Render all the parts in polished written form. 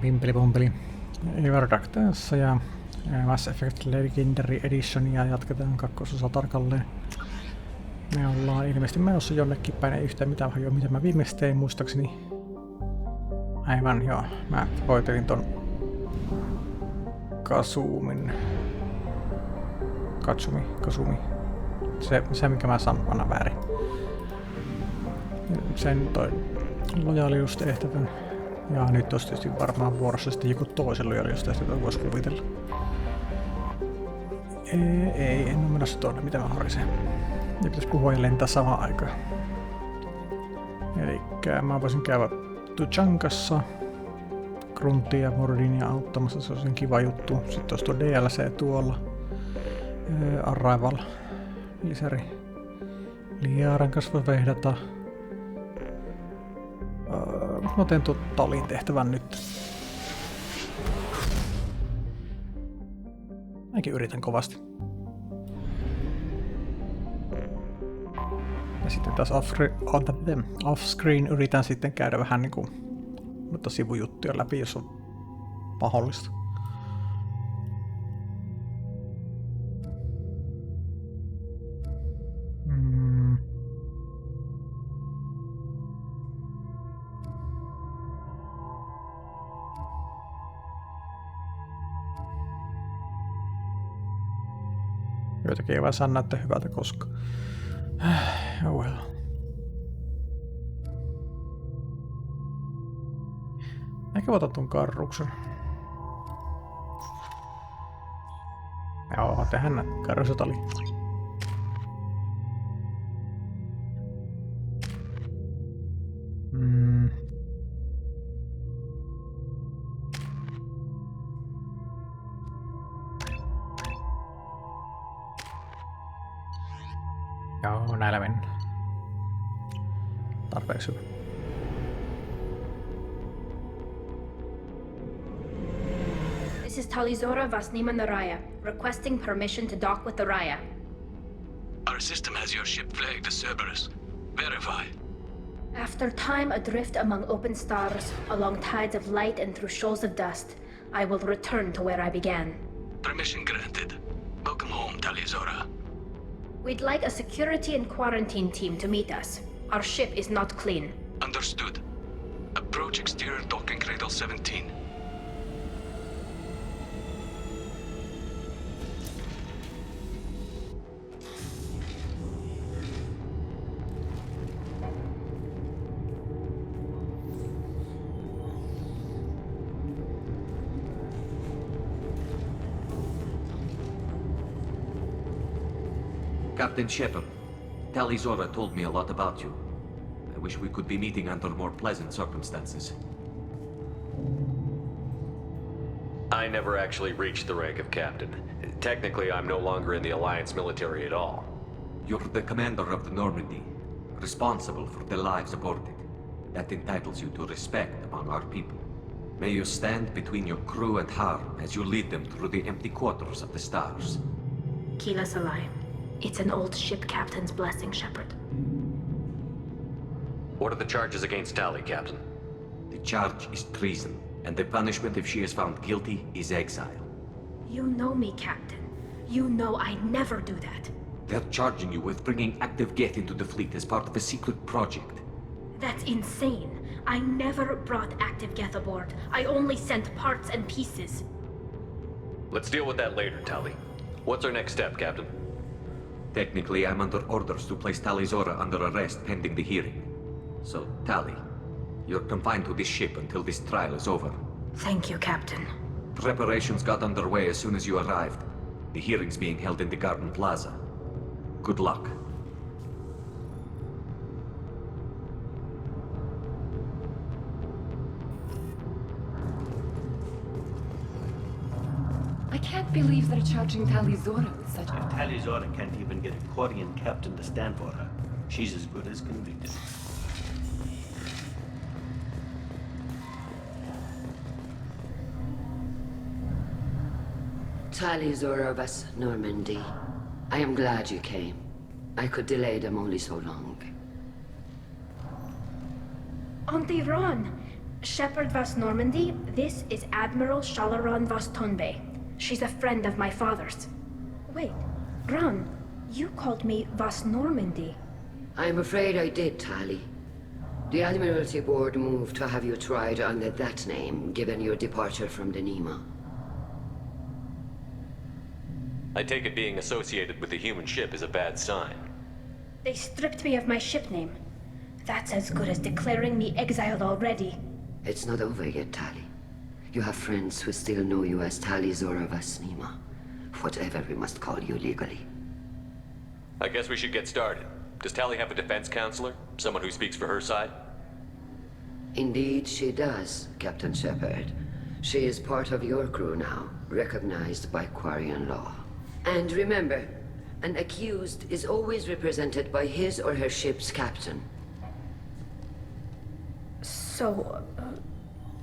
Pimpeli-pompeli. Everdark tässä ja Mass Effect Legendary Editionia jatketaan kakkososa tarkalleen. Me ollaan ilmeisesti menossa jonnekin päin, ei yhtään mitään hajoa, mitä mä viimeksi tein muistaakseni. Aivan joo, mä hoitelin ton Kasumi. Se minkä mä sanon väärin. Sen toi lojaaliustehtävän. Ja nyt olisi tietysti varmaan vuorossa sitten joku toisen lojaaliustehtävän voisi kuvitella. Ei, en ole menossa tuonne, mitä mä harkisen. Ja pitäisi puhua ja lentää samaan aikaan. Elikkä mä voisin käydä Tuchankassa Gruntia ja Mordinia auttamassa, se olisi kiva juttu. Sitten olisi tuo DLC tuolla. Arrival lisäri. Liaran kanssa voi vehdata. Mä teen tuon Talin tehtävän nyt. Mäkin yritän kovasti. Ja sitten taas off-screen yritän sitten käydä vähän niinku mutta sivujuttuja läpi, jos on mahdollista. Joitakin ei vaan saa näyttää hyvältä koska. Oh well. Ehkä otan tuon karruksen. Joo, tehdään karrukset oli. Joo, näillä mennään. Tarpeeksi hyvä. This is Talizora Vasnima Naraya, requesting permission to dock with the Raya. Our system has your ship flagged as Cerberus. Verify. After time adrift among open stars, along tides of light and through shoals of dust, I will return to where I began. Permission granted. Welcome home, Talizora. We'd like a security and quarantine team to meet us. Our ship is not clean. Understood. Approach exterior docking cradle 17. Captain Shepard, Talizora told me a lot about you. I wish we could be meeting under more pleasant circumstances. I never actually reached the rank of captain. Technically, I'm no longer in the Alliance military at all. You're the commander of the Normandy, responsible for the lives aborted. That entitles you to respect among our people. May you stand between your crew and harm as you lead them through the empty quarters of the stars. Kila Salai. It's an old ship captain's blessing, Shepard. What are the charges against Tali, Captain? The charge is treason, and the punishment if she is found guilty is exile. You know me, Captain. You know I never do that. They're charging you with bringing active Geth into the fleet as part of a secret project. That's insane. I never brought active Geth aboard. I only sent parts and pieces. Let's deal with that later, Tali. What's our next step, Captain? Technically, I'm under orders to place Talizora under arrest pending the hearing. So, Tali, you're confined to this ship until this trial is over. Thank you, Captain. Preparations got underway as soon as you arrived. The hearing's being held in the Garden Plaza. Good luck. I can't believe they're charging Talizora with such a... Talizora can't even get a Quarian captain to stand for her. She's as good as convicted. Talizora of us, Normandy. I am glad you came. I could delay them only so long. Auntie Ron, Shepherd Vas Normandy, this is Admiral Shalaran Vas Tonbe. She's a friend of my father's. Wait, Ron, you called me Vas Normandy. I'm afraid I did, Tali. The Admiralty Board moved to have you tried under that name, given your departure from the Nima. I take it being associated with the human ship is a bad sign. They stripped me of my ship name. That's as good as declaring me exiled already. It's not over yet, Tali. You have friends who still know you as Tali Zora Vas Nima. Whatever we must call you legally. I guess we should get started. Does Tallie have a defense counselor? Someone who speaks for her side? Indeed, she does, Captain Shepard. She is part of your crew now, recognized by Quarian law. And remember, an accused is always represented by his or her ship's captain. So,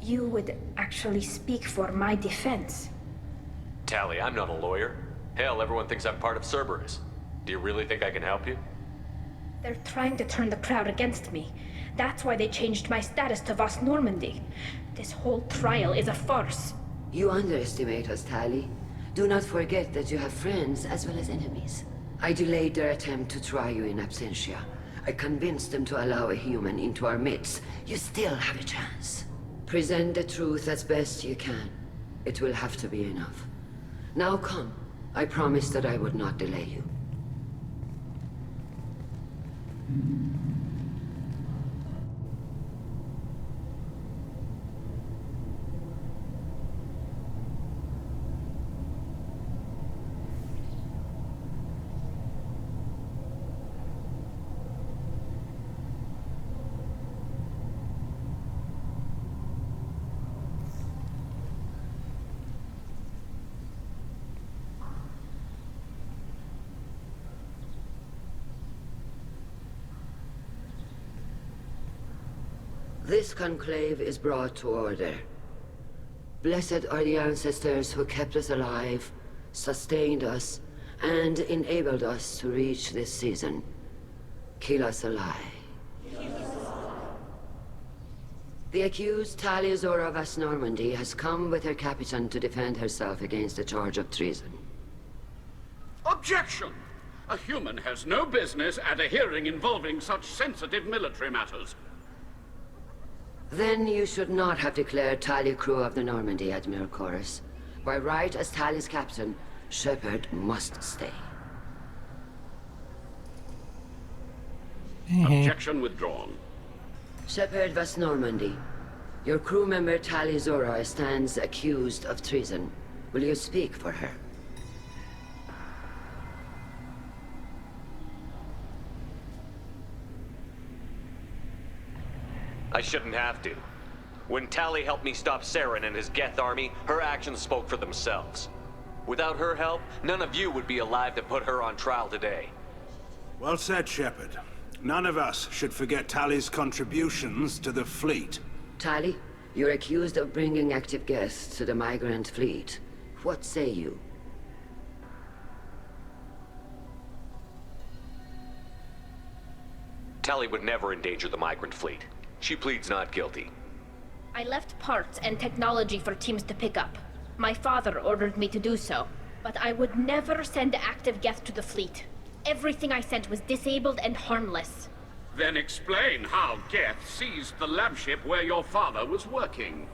you would actually speak for my defense? Tallie, I'm not a lawyer. Hell, everyone thinks I'm part of Cerberus. Do you really think I can help you? They're trying to turn the crowd against me. That's why they changed my status to Vas Normandy. This whole trial is a farce. You underestimate us, Tali. Do not forget that you have friends as well as enemies. I delayed their attempt to try you in absentia. I convinced them to allow a human into our midst. You still have a chance. Present the truth as best you can. It will have to be enough. Now come. I promised that I would not delay you. This conclave is brought to order. Blessed are the ancestors who kept us alive, sustained us, and enabled us to reach this season. Keep us alive. The accused Tali Zora Vas Normandy has come with her captain to defend herself against the charge of treason. Objection! A human has no business at a hearing involving such sensitive military matters. Then you should not have declared Tali crew of the Normandy, Admiral Chorus. By right as Tali's captain, Shepard must stay. Objection withdrawn. Shepard Vas Normandy, your crew member Tali Zora stands accused of treason. Will you speak for her? I shouldn't have to. When Tallie helped me stop Saren and his Geth army, her actions spoke for themselves. Without her help, none of you would be alive to put her on trial today. Well said, Shepard. None of us should forget Tally's contributions to the fleet. Tali, you're accused of bringing active Geth to the migrant fleet. What say you? Tallie would never endanger the migrant fleet. She pleads not guilty. I left parts and technology for teams to pick up. My father ordered me to do so, but I would never send active Geth to the fleet. Everything I sent was disabled and harmless. Then explain how Geth seized the lab ship where your father was working.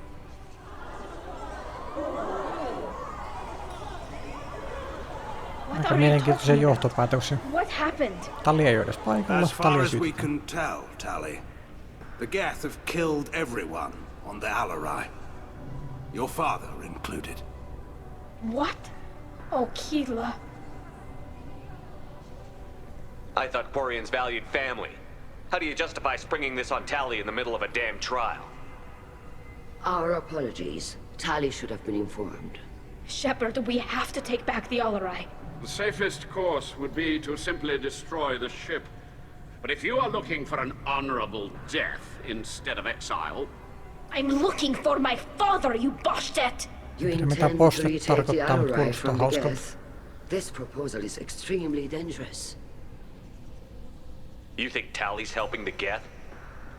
Aika mielenkiintoisia johtopäätöksiä. What happened? Tali ei ole edes paikalla. As far Tali as we syytetään. can tell, Tally, the Geth have killed everyone on the Alarai. Your father included. What? Oh, Keela. I thought Quarians valued family. How do you justify springing this on Tallie in the middle of a damn trial? Our apologies. Tali should have been informed. Shepard, we have to take back the Alarai. The safest course would be to simply destroy the ship. But if you are looking for an honorable death instead of exile... I'm looking for my father, you bastet! You Mitä intend to postet retake the tarkoittaa, mutta Alarai kuulostaa from the hauskalta. Geth. This proposal is extremely dangerous. You think Tallie's helping the Geth?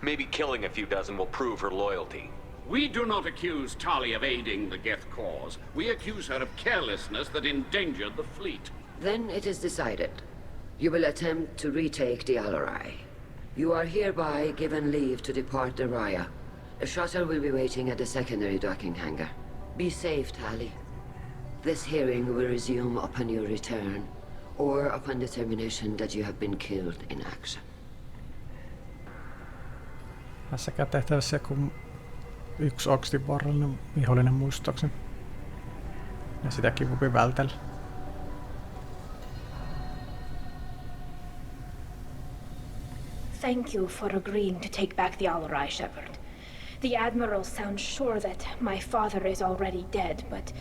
Maybe killing a few dozen will prove her loyalty. We do not accuse Tali of aiding the Geth cause. We accuse her of carelessness that endangered the fleet. Then it is decided. You will attempt to retake the Alarai. You are hereby given leave to depart the Raya. A shuttle will be waiting at the secondary docking hangar. Be safe, Tali. This hearing will resume upon your return, or upon determination that you have been killed in action. Tässäkään tehtävässä joku yksi oksitivuorollinen vihollinen muistaakseni. Ja sitäkin voi vältellä. Thank you for agreeing to take back the Alarai, Shepard. The Admiral sounds sure that my father is already dead, but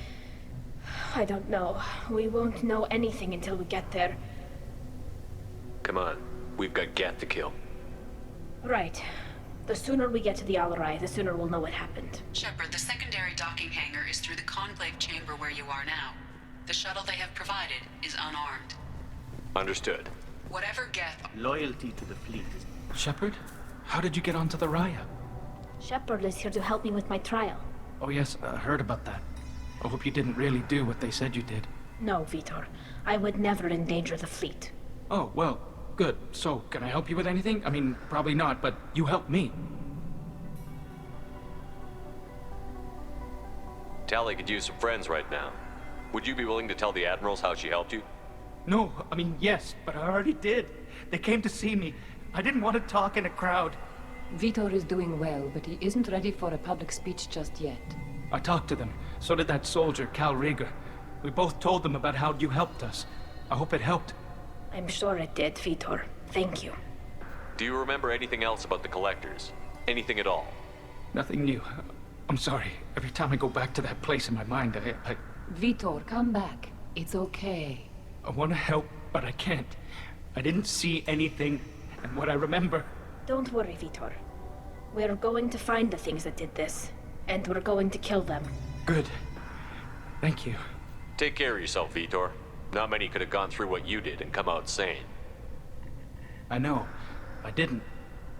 I don't know. We won't know anything until we get there. Come on, we've got Geth to kill. Right. The sooner we get to the Alarai, the sooner we'll know what happened. Shepard, the secondary docking hangar is through the conclave chamber where you are now. The shuttle they have provided is unarmed. Understood. Whatever Geth... Loyalty to the fleet is... Shepard? How did you get onto the Raya? Shepard is here to help me with my trial. Oh yes, I heard about that. I hope you didn't really do what they said you did. No, Vitor. I would never endanger the fleet. Oh, well, good. So, can I help you with anything? I mean, probably not, but you helped me. Tali could use some friends right now. Would you be willing to tell the Admirals how she helped you? No, I mean, yes, but I already did. They came to see me. I didn't want to talk in a crowd. Vitor is doing well, but he isn't ready for a public speech just yet. I talked to them. So did that soldier, Cal Rieger. We both told them about how you helped us. I hope it helped. I'm sure it did, Vitor. Thank you. Do you remember anything else about the Collectors? Anything at all? Nothing new. I'm sorry. Every time I go back to that place in my mind, I Vitor, come back. It's okay. I want to help, but I can't. I didn't see anything, and what I remember... Don't worry, Vitor. We're going to find the things that did this, and we're going to kill them. Good. Thank you. Take care of yourself, Vitor. Not many could have gone through what you did and come out sane. I know. I didn't.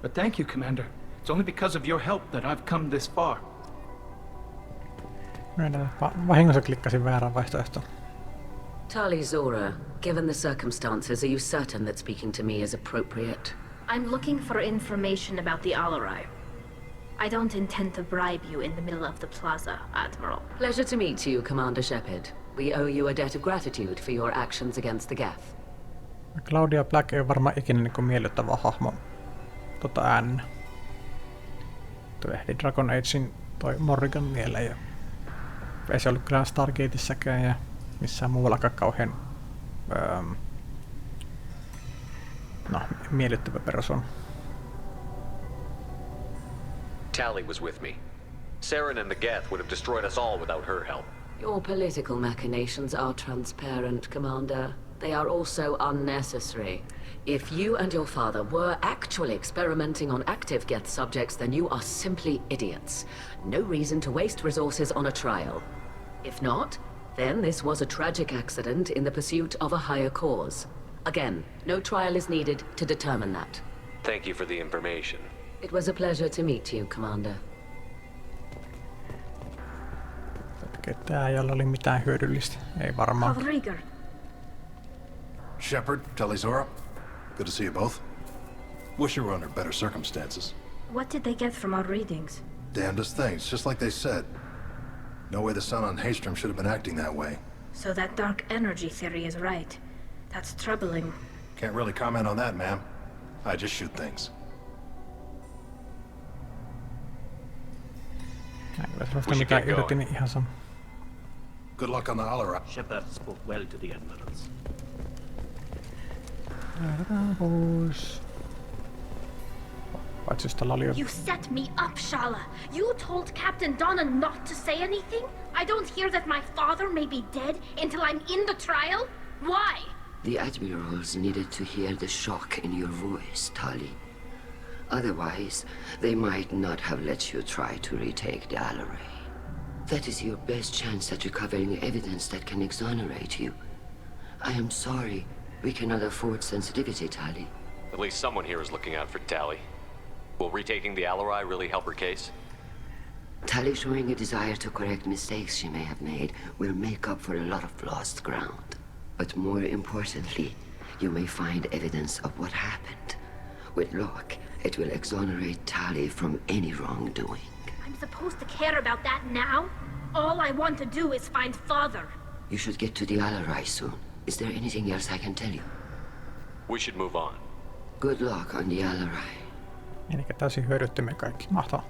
But thank you, Commander. It's only because of your help that I've come this far. Vahingossa klikkasin väärän vaihtoehtoon. Tali Zora, given the circumstances, are you certain that speaking to me is appropriate? I'm looking for information about the Alarai. I don't intend to bribe you in the middle of the plaza, Admiral. Pleasure to meet you, Commander Shepard. We owe you a debt of gratitude for your actions against the Geth. Claudia Black ei varmaan ikinä niin miellyttävä hahmo äänenä. Tuo ehdi Dragon Agein toi Morrigan mieleen ja ei se ollut kyllä Stargateissäkään ja missään muuallakaan kauhean miellyttävä persoon. Tali was with me. Saren and the Geth would have destroyed us all without her help. Your political machinations are transparent, Commander. They are also unnecessary. If you and your father were actually experimenting on active Geth subjects, then you are simply idiots. No reason to waste resources on a trial. If not, then this was a tragic accident in the pursuit of a higher cause. Again, no trial is needed to determine that. Thank you for the information. It was a pleasure to meet you, Commander. Tää ei ole mitään hyödyllistä. Ei varmaan. Rieger. Shepard, Tali Zora. Good to see you both. Wish you were under better circumstances. What did they get from our readings? Damnedest things, just like they said. No way the son on Haystrom should have been acting that way. So that dark energy theory is right. That's troubling. Can't really comment on that, ma'am. I just shoot things. Mitä yritin ihan sama. Good luck on the Alarai. Shepard spoke well to the admirals. You set me up, Shala. You told Captain Donna not to say anything? I don't hear that my father may be dead until I'm in the trial? Why? The admirals needed to hear the shock in your voice, Tali. Otherwise, they might not have let you try to retake the Alarai. That is your best chance at recovering evidence that can exonerate you. I am sorry. We cannot afford sensitivity, Tali. At least someone here is looking out for Tali. Will retaking the Alarai really help her case? Tali showing a desire to correct mistakes she may have made will make up for a lot of lost ground. But more importantly, you may find evidence of what happened. With luck, it will exonerate Tali from any wrongdoing. I'm supposed to care about that now? All I want to do is find Father. You should get to the Alarai soon. Is there anything else I can tell you? We should move on. Good luck on the Alarai. Elikkä täysin hyödyttimme kaikki. Mahtavaa.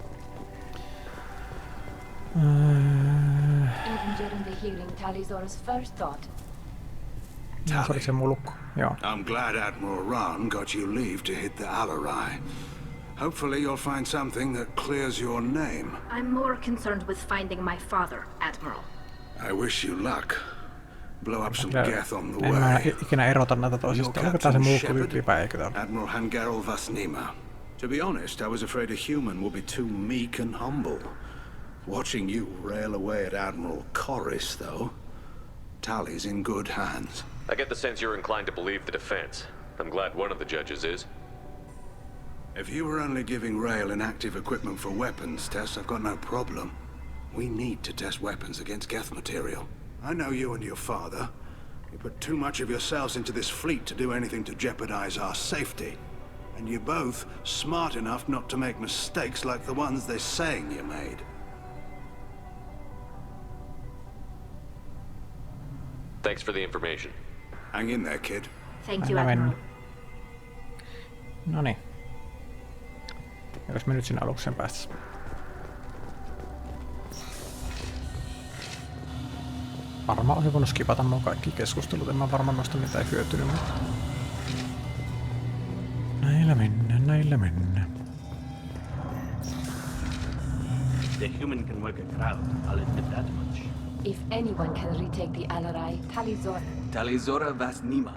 Even during the healing, Tali's first thought. Se oli se mulkku, joo. I'm glad Admiral Rahn got you leave to hit the Alarai. Hopefully you'll find something that clears your name. I'm more concerned with finding my father, Admiral. I wish you luck. Blow up some geth on the En mä way. ikinä erota näitä toisistaan. Oliko tää se mulkkutyyppipä, eikö tää? Admiral Hangarel Vasnima. To be honest, I was afraid a human would be too meek and humble. Watching you rail away at Admiral Corris, though, Tali's in good hands. I get the sense you're inclined to believe the defense. I'm glad one of the judges is. If you were only giving Rail inactive equipment for weapons tests, I've got no problem. We need to test weapons against geth material. I know you and your father. You put too much of yourselves into this fleet to do anything to jeopardize our safety. And you're both smart enough not to make mistakes like the ones they're saying you made. Thanks for the information. Hang in there, kid. Thank you, Admiral. Noniin. Jos me nyt sinne alukseen päästäis. Varmaan olisi voinut skipata nuo kaikki keskustelut, en mä varmaan noista mitään hyötynyt, mutta... Näillä mennään, näillä mennään. The human can work a crowd, I'll admit that much. If anyone can retake the Alarai, Talizora Vasnima.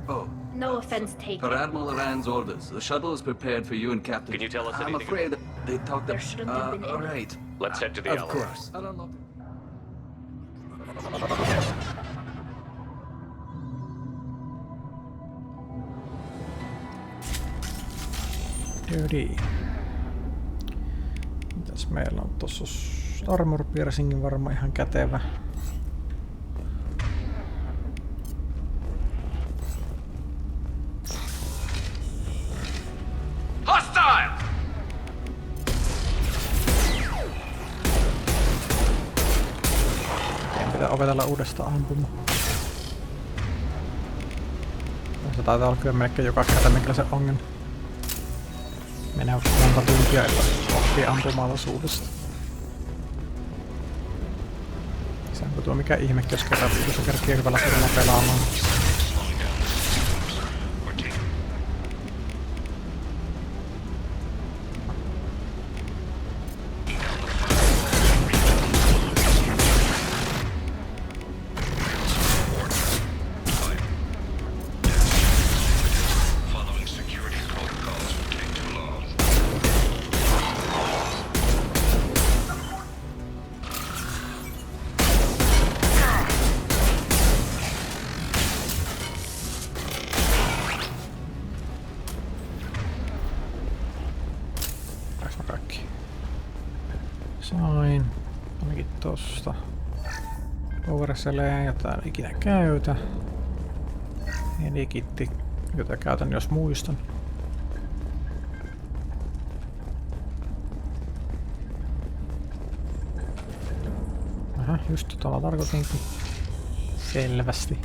Oh. No offense taken. Per Admiral Rand's orders, the shuttle is prepared for you and Captain. Can you tell us I'm anything? afraid they talked There shouldn't have been any. all right. Let's head to the Of Alarai. course. I don't know. Dirty. Mitäs meillä on tossa? Armor piercingin varmaan ihan kätevä. Hostile! Meidän pitää opetella uudestaan ampumaan. Se taitaa olla kyllä melkein joka kerta mikä se ongelma. Menee monta tuntia, että oppii ampumalaisuudesta. Se onko tuo mikä ihme, jos kerran viikossa kerkee hyvällä tavalla pelaamaan. Sain ainakin tosta Overselleen, jota en ikinä käytä. Edikitti, jota käytän jos muistan. Aha, just tuolla tarkoitinkin. Selvästi.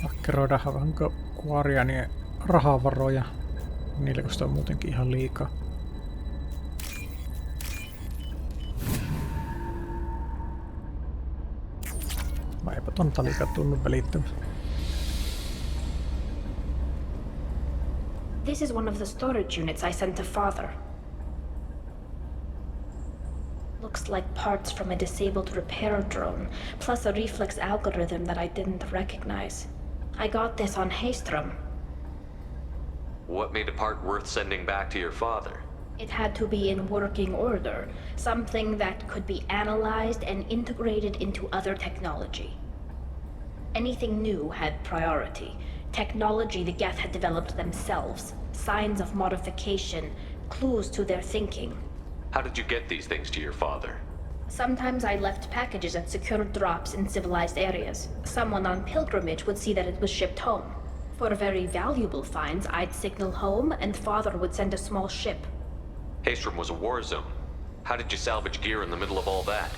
Hakkeroida hanko Guardianien rahavaroja. Niillä kun sitä on muutenkin ihan liikaa. Vai eipä tonta liikaa tunnu välittämässä. This is one of the storage units I sent to Father. Looks like parts from a disabled repair drone, plus a reflex algorithm that I didn't recognize. I got this on Haystrom. What made a part worth sending back to your father? It had to be in working order, something that could be analyzed and integrated into other technology. Anything new had priority. Technology the Geth had developed themselves, signs of modification, clues to their thinking. How did you get these things to your father? Sometimes I left packages at secure drops in civilized areas. Someone on pilgrimage would see that it was shipped home. For very valuable finds, I'd signal home, and Father would send a small ship. Haestrom was a war zone. How did you salvage gear in the middle of all that?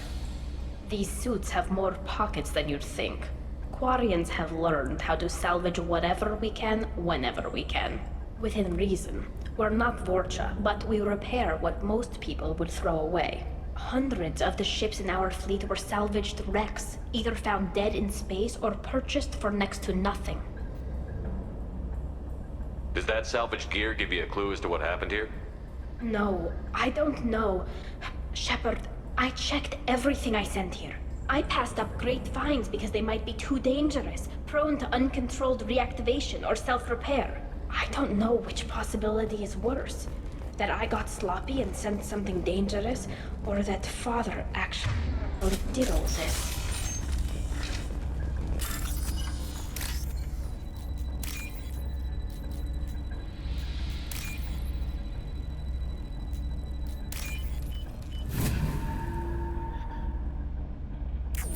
These suits have more pockets than you'd think. Quarians have learned how to salvage whatever we can, whenever we can. Within reason. We're not Vorcha, but we repair what most people would throw away. Hundreds of the ships in our fleet were salvaged wrecks, either found dead in space or purchased for next to nothing. Does that salvaged gear give you a clue as to what happened here? No, I don't know. Shepard, I checked everything I sent here. I passed up great finds because they might be too dangerous, prone to uncontrolled reactivation or self-repair. I don't know which possibility is worse. That I got sloppy and sent something dangerous, or that Father actually did all this.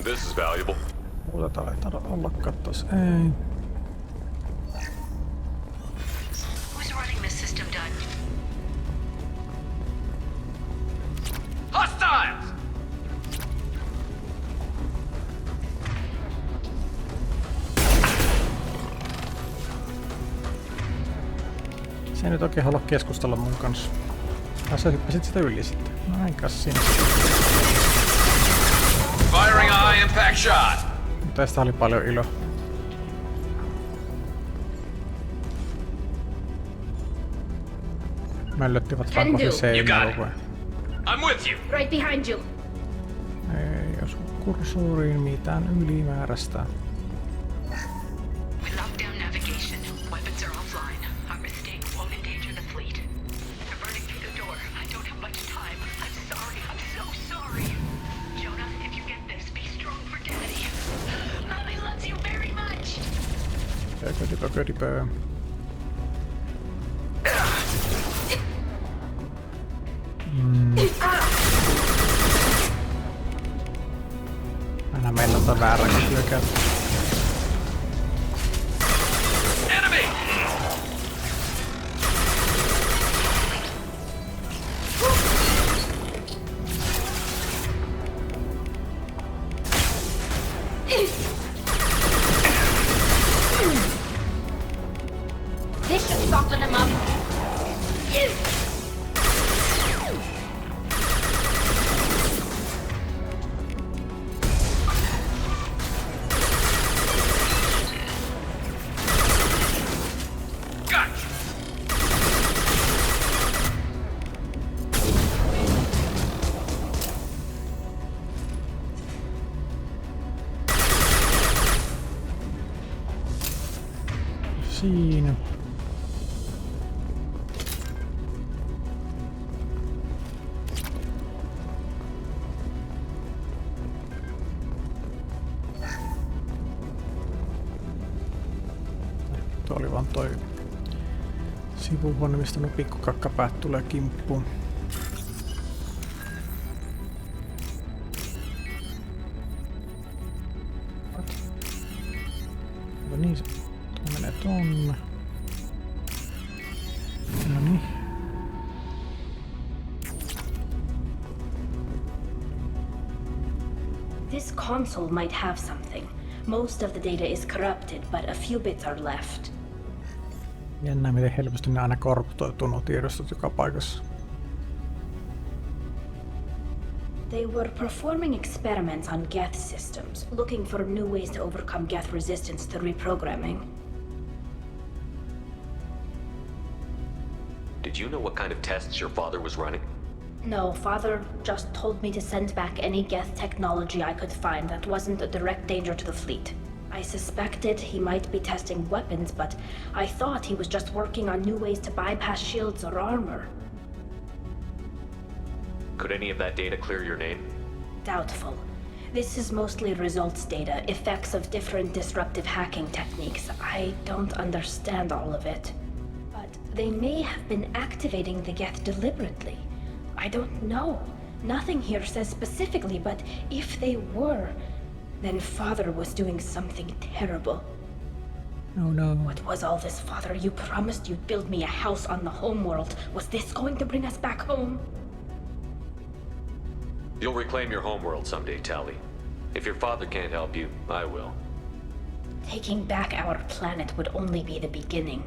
This is valuable. Otetaan ei taida olla kattos. Ei. Who's running this system, Dunn? Hostiles! Se ei nyt oikein halua keskustella mun kanssa. Sä hyppäsit sitä yli sitten. No eikäs siinä. Firing a high impact shot! Tästä oli paljon ilo. Möllöttivät vaan kohti seinää koko ajan. I'm with you! Right behind you! Ei osu kursuuriin mitään ylimääräistä. We locked down navigation. Weapons are offline. Our mistake won't endanger the fleet. They're burning through the door. I don't have much time. I'm sorry. I'm so sorry. Jonah, if you get this, be strong for Daddy. Mommy loves you very much. Ködipö. Aina meillä on vääränkin hyökää. Enemy! This should soften them up. Siinä. Tuo oli vaan toi sivuhuone, mistä nuo pikkukakkapäät tulee kimppuun. No niin, se menee tonne. Noniin. This console might have something. Most of the data is corrupted, but a few bits are left. Jännää, miten helposti ne aina korruptoituu nuo tiedostot joka paikassa. They were performing experiments on Geth systems, looking for new ways to overcome Geth resistance to reprogramming. Did you know what kind of tests your father was running? No, Father just told me to send back any Geth technology I could find that wasn't a direct danger to the fleet. I suspected he might be testing weapons, but I thought he was just working on new ways to bypass shields or armor. Could any of that data clear your name? Doubtful. This is mostly results data, effects of different disruptive hacking techniques. I don't understand all of it. But they may have been activating the Geth deliberately. I don't know. Nothing here says specifically, but if they were, then Father was doing something terrible. Oh no. What was all this, Father? You promised you'd build me a house on the homeworld. Was this going to bring us back home? You'll reclaim your homeworld someday, Tali. If your father can't help you, I will. Taking back our planet would only be the beginning.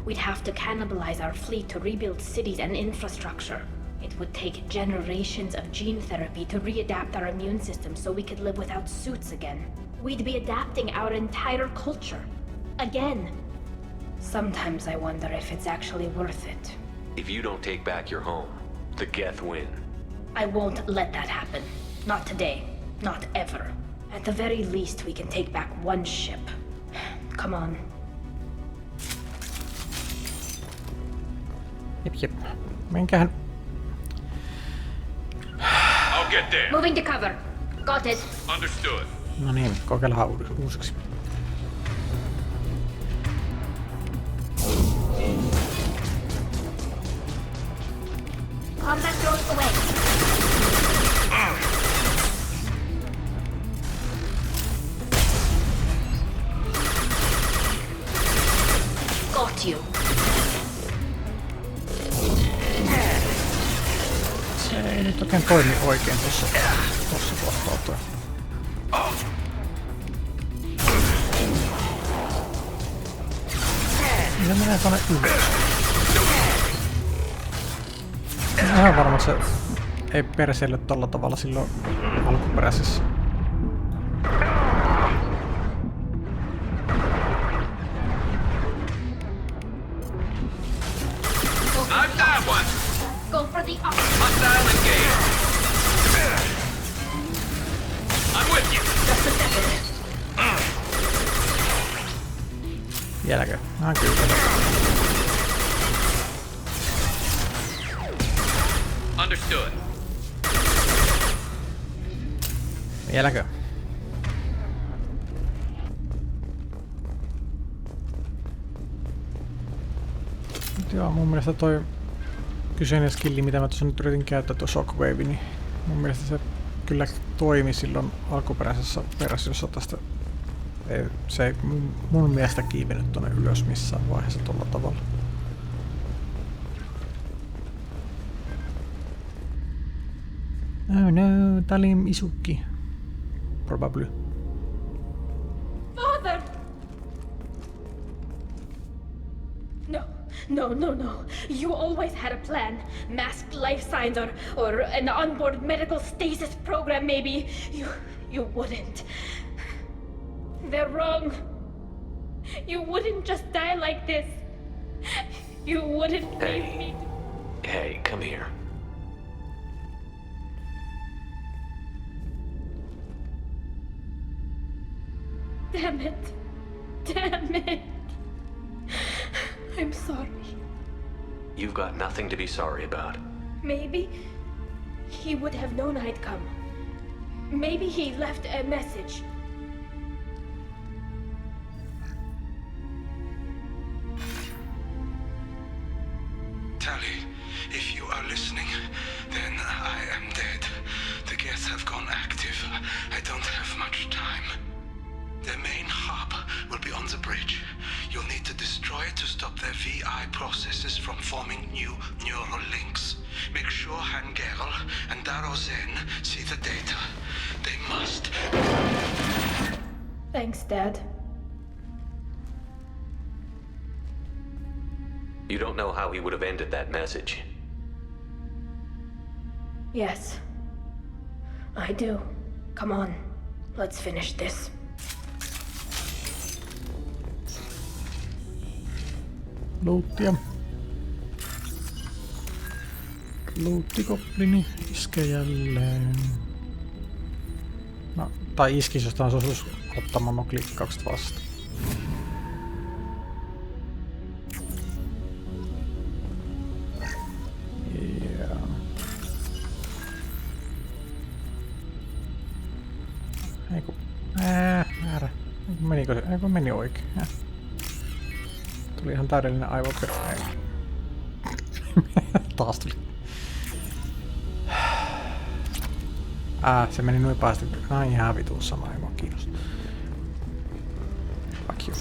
We'd have to cannibalize our fleet to rebuild cities and infrastructure. It would take generations of gene therapy to readapt our immune system so we could live without suits again. We'd be adapting our entire culture. Again. Sometimes I wonder if it's actually worth it. If you don't take back your home, the Geth win. I won't let that happen. Not today. Not ever. At the very least, we can take back one ship. Come on. Jep. Menkähän. I'll get there. Moving to cover. Got it. Understood. No niin, kokeillaan uusiksi. Combat drones away. Got you. Se ei nyt oikein toimi oikein tossa kohtaa toi. Se menee tonne ylös. Ihan varma, se ei perseily tolla tavalla silloin alkuperäisessä. I've got one! Go for the up. Hostile engaged! I'm with you! Just a second. Vieläkö? Kyllä. Understood. Vieläkö? Joo, mun mielestä toi kyseinen skilli, mitä mä tuossa nyt yritin käyttää, tuo Shockwave, niin mun mielestä se kyllä toimi silloin alkuperäisessä versiossa tästä. Se ei mun mielestä kiivennyt tonne ylös missään vaiheessa tuolla tavalla. Oh no, Talin Isuki. Probably. Father! No. You always had a plan. Masked life signs or an onboard medical stasis program maybe. You wouldn't. They're wrong. You wouldn't just die like this. You wouldn't leave me. Hey, come here. Damn it. I'm sorry. You've got nothing to be sorry about. Maybe he would have known I'd come. Maybe he left a message. Tali, if you are listening, then I am dead. The Geth have gone active. I don't have much time. Their main hub will be on the bridge. You'll need to destroy it to stop their VI processes from forming new neural links. Make sure Hangerl and Darozen see the data. They must. Thanks, Dad. You don't know how he would have ended that message. Yes. I do. Come on. Let's finish this. Luuttia. Luuttikoplini iskee jälleen. No, tai iskis jostain osuus ottamaan no klikkaukset vasta. Eiku. Määrä. Menikö se? Eiku meni oikein. Tuli ihan täydellinen aivoperä. Taas tuli. Se meni noin pahasti. Ai ihan vitun sama, ei mua kiinnosta. Fuck you.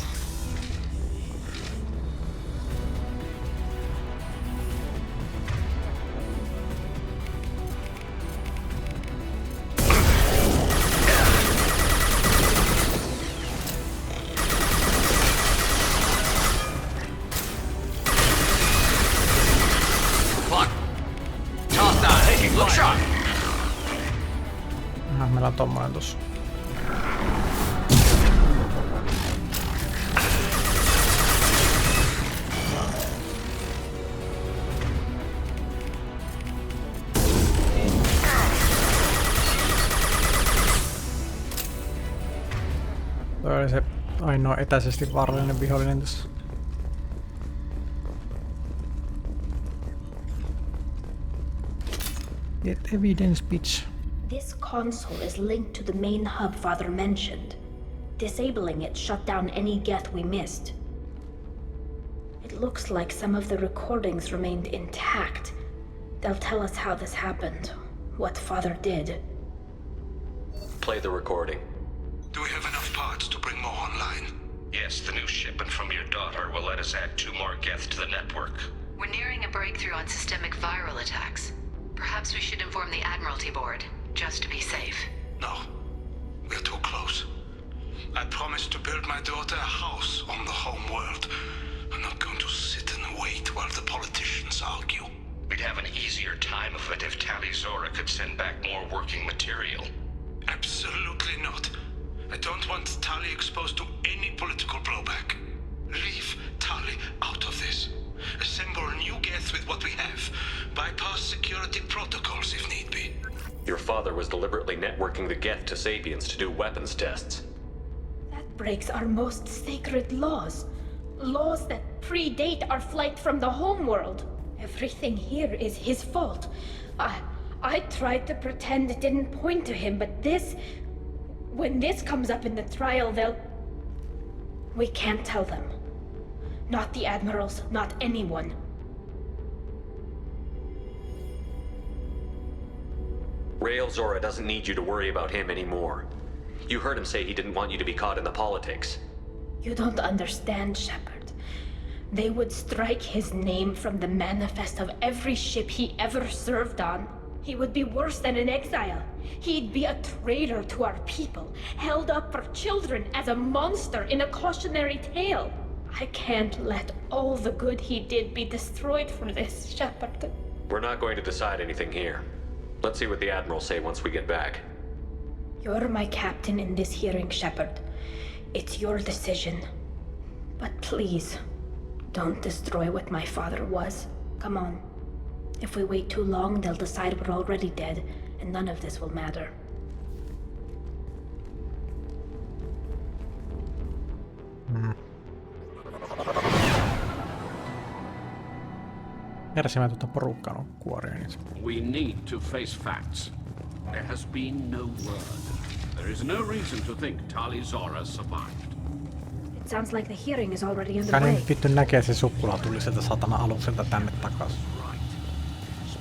Meillä on tommonen tossa. Toi oli se ainoa etäisesti vaarallinen vihollinen tässä. Get evidence, bitch. This console is linked to the main hub Father mentioned. Disabling it shut down any Geth we missed. It looks like some of the recordings remained intact. They'll tell us how this happened, what Father did. Play the recording. Do we have enough parts to bring more online? Yes, the new shipment from your daughter will let us add 2 more Geth to the network. We're nearing a breakthrough on systemic viral attacks. Perhaps we should inform the Admiralty Board, just to be safe. No, we're too close. I promised to build my daughter a house on the home world. I'm not going to sit and wait while the politicians argue. We'd have an easier time of it if Tali Zora could send back more working material. Absolutely not. I don't want Tali exposed to any political blowback. Leave Tali out of this. Assemble new Geth with what we have. Bypass security protocols if need be. Your father was deliberately networking the Geth to Sapiens to do weapons tests. That breaks our most sacred laws. Laws that predate our flight from the homeworld. Everything here is his fault. I tried to pretend it didn't point to him, but this... When this comes up in the trial, they'll... We can't tell them. Not the admirals, not anyone. Rael Zora doesn't need you to worry about him anymore. You heard him say he didn't want you to be caught in the politics. You don't understand, Shepard. They would strike his name from the manifest of every ship he ever served on. He would be worse than an exile. He'd be a traitor to our people, held up for children as a monster in a cautionary tale. I can't let all the good he did be destroyed for this, Shepard. We're not going to decide anything here. Let's see what the Admirals say once we get back. You're my captain in this hearing, Shepard. It's your decision. But please, don't destroy what my father was. Come on. If we wait too long, they'll decide we're already dead, and none of this will matter. Kärsimätöntä porukkaa on kuoria. We need to face facts. There has been no word. There is no reason to think Tali Zora survived. It sounds like the hearing is already Kai underway. nyt vittu näkee se sukkula tuli sieltä satana alukselta tänne takas.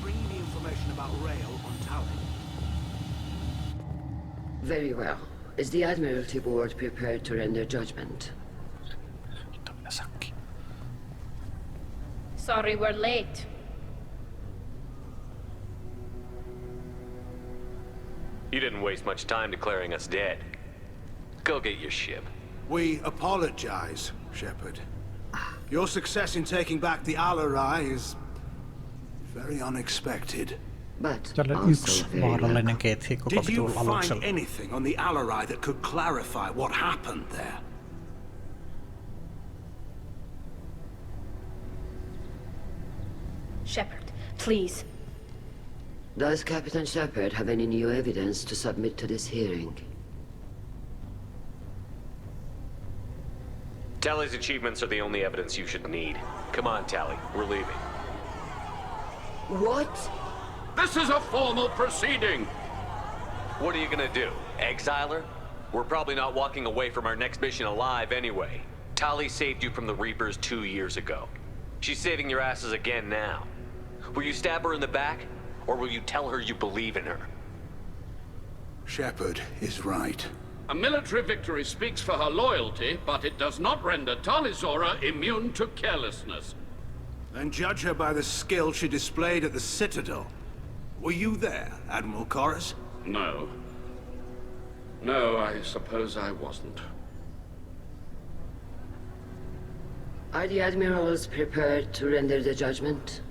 Bring the information about Rael on Talin. Very well. Is the Admiralty Board prepared to render judgment? Sorry we're late. You didn't waste much time declaring us dead. Go get your ship. We apologize, Shepard. Your success in taking back the Alarai is very unexpected. But yksi vaarallinen keitsi koko did you vitulla find aluksella. anything on the Alarai that could clarify what happened there? Shepard, please. Does Captain Shepard have any new evidence to submit to this hearing? Tali's achievements are the only evidence you should need. Come on, Tali. We're leaving. What? This is a formal proceeding! What are you gonna do? Exile her? We're probably not walking away from our next mission alive anyway. Tali saved you from the Reapers 2 years ago. She's saving your asses again now. Will you stab her in the back? Or will you tell her you believe in her? Shepard is right. A military victory speaks for her loyalty, but it does not render Talizora immune to carelessness. Then judge her by the skill she displayed at the Citadel. Were you there, Admiral Corus? No. No, I suppose I wasn't. Are the admirals prepared to render the judgment?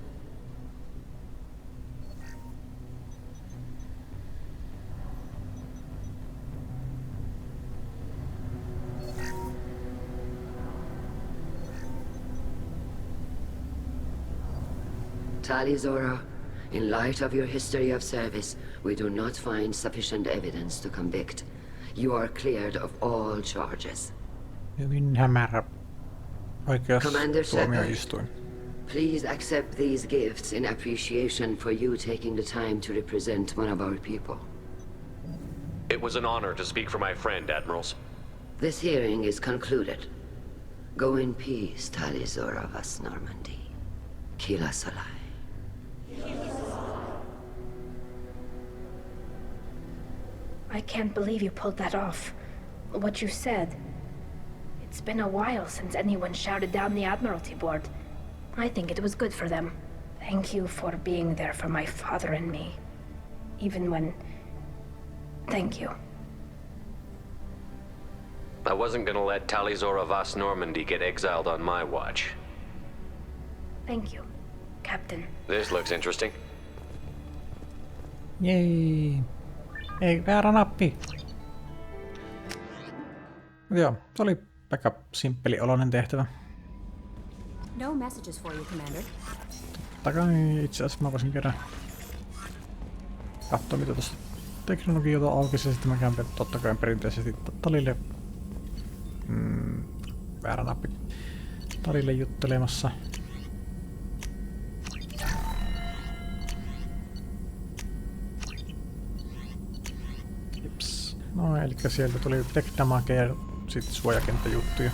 Talizora, in light of your history of service, we do not find sufficient evidence to convict. You are cleared of all charges. Hyvin hämärä Commander Shepard, oikeustuomioistuin. please accept these gifts in appreciation for you taking the time to represent one of our people. It was an honor to speak for my friend, Admirals. This hearing is concluded. Go in peace, Talizora vas Normandy. Kila Solai. I can't believe you pulled that off. What you said. It's been a while since anyone shouted down the Admiralty Board. I think it was good for them. Thank you for being there for my father and me. Even when... Thank you. I wasn't gonna let Talizora vas Normandy get exiled on my watch. Thank you, Captain. This looks interesting. Jei. Ei, väärä nappi. Mut joo, se oli aika simppeli oloinen tehtävä. No messages for you, Commander. Totta kai itse asiassa mä voisin käydä katsoa mitä tossa teknologiota aukisi ja sitten mä käyn totta kai perinteisesti Talille väärä nappi Talille juttelemassa. Jips. No eli sieltä tuli tech-damage ja sitten suojakenttäjuttuja.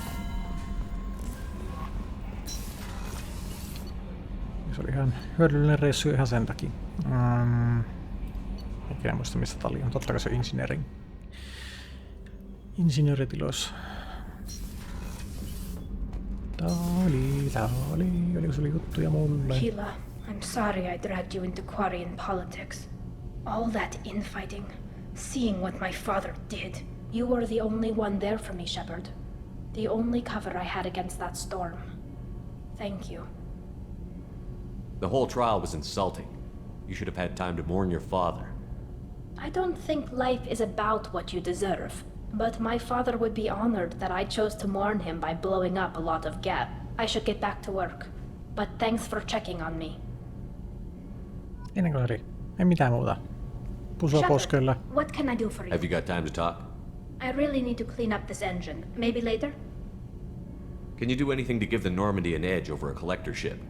Se oli ihan hyödyllinen reissu ihan sen takia. Enkä muista mistä Talin on. Totta kai se insinööritiloissa. Oliko se oli juttuja mulle? Sheila, I'm sorry I dragged you into Quarian politics. All that infighting, seeing what my father did. You were the only one there for me, Shepard. The only cover I had against that storm. Thank you. The whole trial was insulting. You should have had time to mourn your father. I don't think life is about what you deserve, but my father would be honored that I chose to mourn him by blowing up a lot of gas. I should get back to work, but thanks for checking on me. Ei mitään muuta. Pusua poskella. What can I do for you? Have you got time to talk? I really need to clean up this engine. Maybe later? Can you do anything to give the Normandy an edge over a collector ship?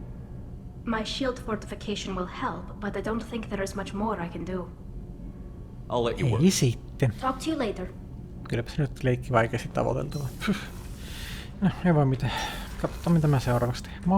My shield fortification will help, but I don't think there is much more I can do. I'll let you work. Ei sitten. Talk to you later. Kylläpä se nyt leikki vaikeasti tavoiteltava. No, ei voi mitään. Katsotaan mitä mä seuraavaksi teen.